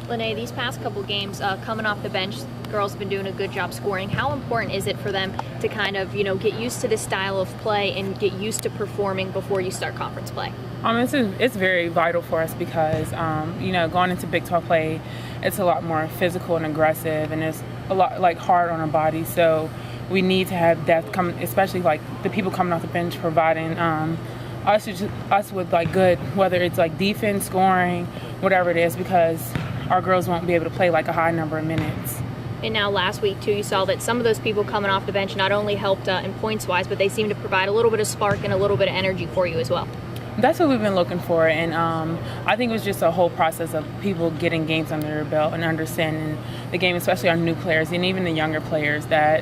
Lanay, these past couple games, coming off the bench, girls have been doing a good job scoring. How important is it for them to kind of, get used to this style of play and get used to performing before you start conference play? It's very vital for us because, going into Big 12 play, it's a lot more physical and aggressive, and it's a lot hard on our bodies. So we need to have depth coming, especially the people coming off the bench providing us with good, whether it's defense, scoring, whatever it is, because our girls won't be able to play a high number of minutes. And now last week, too, you saw that some of those people coming off the bench not only helped in points-wise, but they seemed to provide a little bit of spark and a little bit of energy for you as well. That's what we've been looking for, and I think it was just a whole process of people getting games under their belt and understanding the game, especially our new players and even the younger players, that,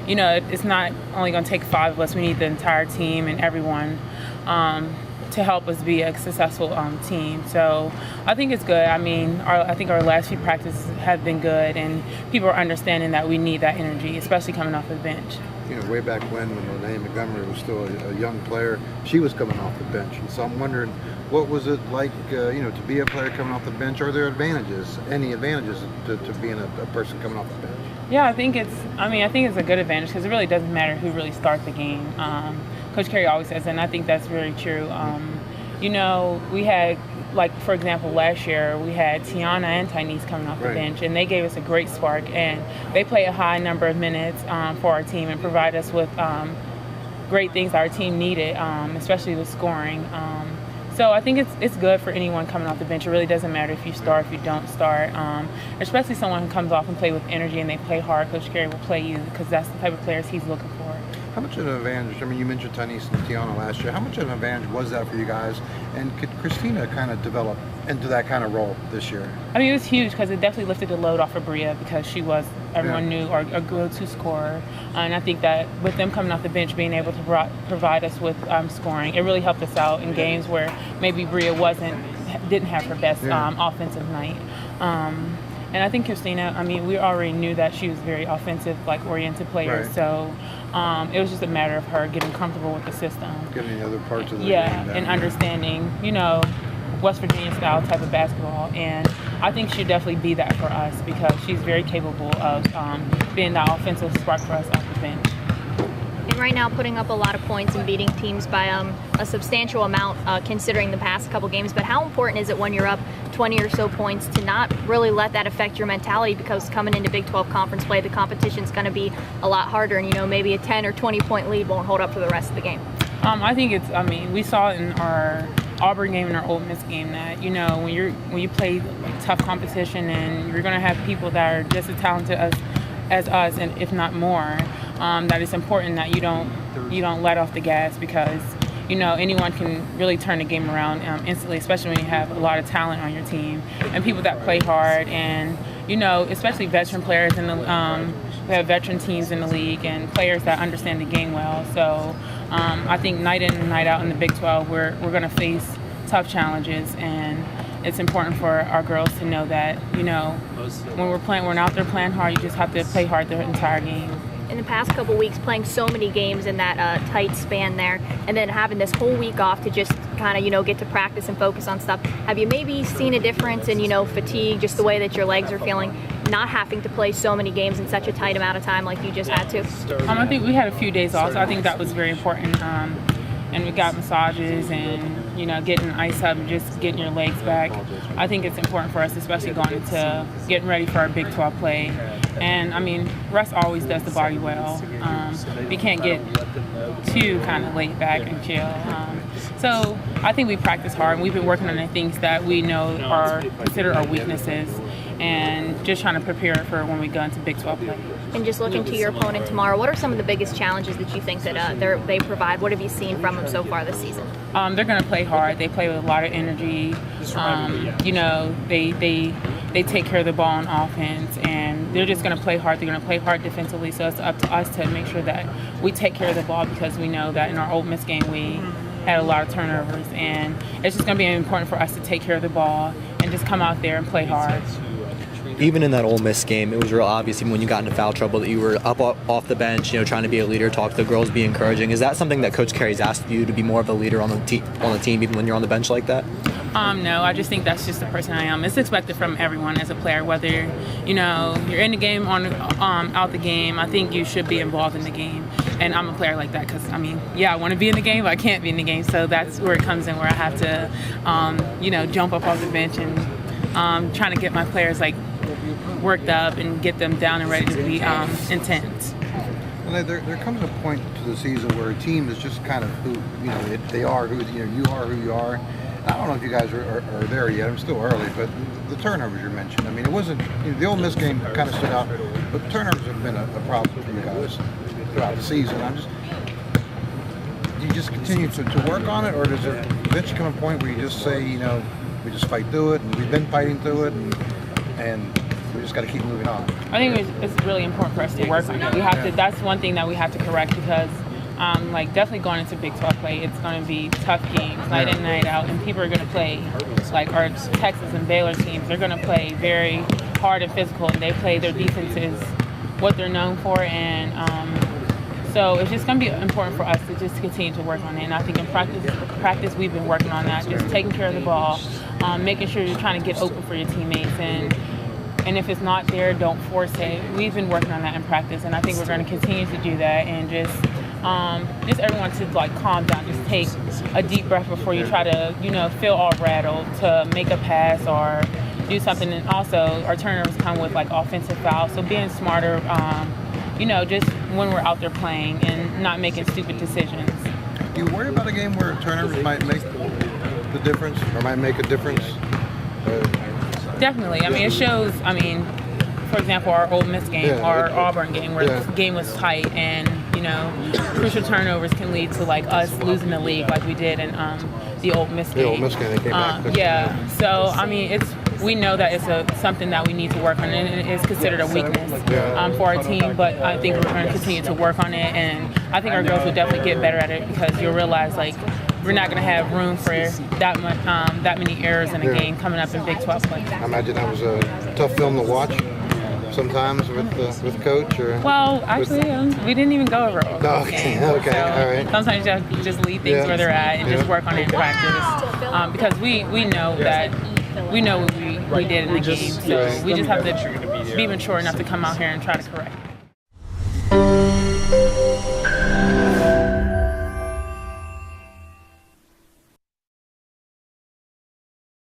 it's not only going to take 5 of us. We need the entire team and everyone to help us be a successful team. So I think it's good. I think our last few practices have been good, and people are understanding that we need that energy, especially coming off the bench. Way back when Lanay Montgomery was still a young player, she was coming off the bench. And so I'm wondering, what was it like, to be a player coming off the bench? Are there any advantages to being a person coming off the bench? Yeah, I think it's a good advantage because it really doesn't matter who really starts the game. Coach Carey always says, and I think that's very true. We had, for example, last year we had Tiana and Tynese coming off the bench, and they gave us a great spark, and they play a high number of minutes for our team and provide us with great things that our team needed, especially with scoring. So I think it's good for anyone coming off the bench. It really doesn't matter if you start, if you don't start, especially someone who comes off and play with energy and they play hard. Coach Carey will play you because that's the type of players he's looking for. How much of an advantage, you mentioned Tynese and Tiana last year, how much of an advantage was that for you guys? And could Christina kind of develop into that kind of role this year? It was huge because it definitely lifted the load off of Bria because she was, everyone knew, our go-to scorer. And I think that with them coming off the bench, being able to provide us with scoring, it really helped us out in games where maybe Bria didn't have her best offensive night. And I think Christina, we already knew that she was a very offensive, oriented player. Right. So it was just a matter of her getting comfortable with the system. Getting the other parts of the game down. And understanding, West Virginia style type of basketball. And I think she'd definitely be that for us because she's very capable of being that offensive spark for us off the bench. And right now putting up a lot of points and beating teams by a substantial amount considering the past couple games. But how important is it when you're up 20 or so points to not really let that affect your mentality, because coming into Big 12 conference play, the competition's going to be a lot harder, and maybe a 10 or 20 point lead won't hold up for the rest of the game? I think we saw it in our Auburn game and our Ole Miss game that, when you play tough competition and you're going to have people that are just as talented as us, and if not more, that it's important that you don't let off the gas because anyone can really turn the game around instantly, especially when you have a lot of talent on your team and people that play hard, and especially veteran players in the we have veteran teams in the league and players that understand the game well. So I think night in and night out in the Big 12, we're going to face tough challenges, and it's important for our girls to know that when we're out there playing hard, you just have to play hard the entire game. In the past couple weeks, playing so many games in that tight span there, and then having this whole week off to just kind of, get to practice and focus on stuff, have you maybe seen a difference in, fatigue, just the way that your legs are feeling, not having to play so many games in such a tight amount of time like you just had to? I think we had a few days off, so I think that was very important. And we got massages and, getting ice up and just getting your legs back. I think it's important for us, especially going into getting ready for our Big 12 play. And, rest always does the body well. We can't get too kind of laid back and chill. So I think we practice hard, and we've been working on the things that we know are considered our weaknesses and just trying to prepare for when we go into Big 12 play. And just looking to your opponent tomorrow, what are some of the biggest challenges that you think that they provide? What have you seen from them so far this season? They're going to play hard. They play with a lot of energy. They take care of the ball on offense, and they're just going to play hard. They're going to play hard defensively, so it's up to us to make sure that we take care of the ball, because we know that in our Ole Miss game we had a lot of turnovers, and it's just going to be important for us to take care of the ball and just come out there and play hard. Even in that Ole Miss game, it was real obvious, even when you got into foul trouble, that you were up off the bench, trying to be a leader, talk to the girls, be encouraging. Is that something that Coach Carey's asked you to be more of a leader on the team, even when you're on the bench like that? No, I just think that's just the person I am. It's expected from everyone as a player, whether you're in the game on out the game. I think you should be involved in the game, and I'm a player like that because I want to be in the game, but I can't be in the game. So that's where it comes in, where I have to, jump up off the bench and trying to get my players like worked up and get them down and ready to be intense. And there comes a point to the season where a team is just kind of who they are, who you are who you are. I don't know if you guys are there yet. I'm still early, but the turnovers you mentioned. I mean, it wasn't the Ole Miss game kind of stood out, but turnovers have been a problem for you guys throughout the season. Do you just continue to work on it, or does there eventually come a point where you just say, we just fight through it, and we've been fighting through it, and we just got to keep moving on? I think it's really important for us to work on it. We have to. That's one thing that we have to correct because. Definitely going into Big 12 play, it's going to be tough games, night in, night out, and people are going to play, like our Texas and Baylor teams, they're going to play very hard and physical, and they play their defense is what they're known for, and so it's just going to be important for us to just continue to work on it, and I think in practice we've been working on that, just taking care of the ball, making sure you're trying to get open for your teammates, and if it's not there, don't force it. We've been working on that in practice, and I think we're going to continue to do that, and just everyone to calm down, just take a deep breath before you try to, feel all rattled to make a pass or do something. And also our turnovers come with offensive fouls, so being smarter, just when we're out there playing and not making stupid decisions. Do you worry about a game where turnovers might make the difference or might make a difference? Definitely. It shows, for example, our Ole Miss game, our Auburn game, where the game was tight and, crucial turnovers can lead to us losing the league like we did in the Ole Miss game. The Ole Miss game, they came back. So, we know that it's something that we need to work on, and it is considered a weakness for our team, but I think we're going to continue to work on it, and I think our girls will definitely get better at it because you'll realize, we're not going to have room for that many errors in a game coming up in Big 12 play. I imagine that was a tough film to watch sometimes with Coach. Well, actually, we didn't even go over all No, those okay, games. okay, So all right. sometimes you have to just leave things where they're at and just work on it in practice because we know that we know what we did in the game. So we just have to be mature enough to come out here and try to correct it.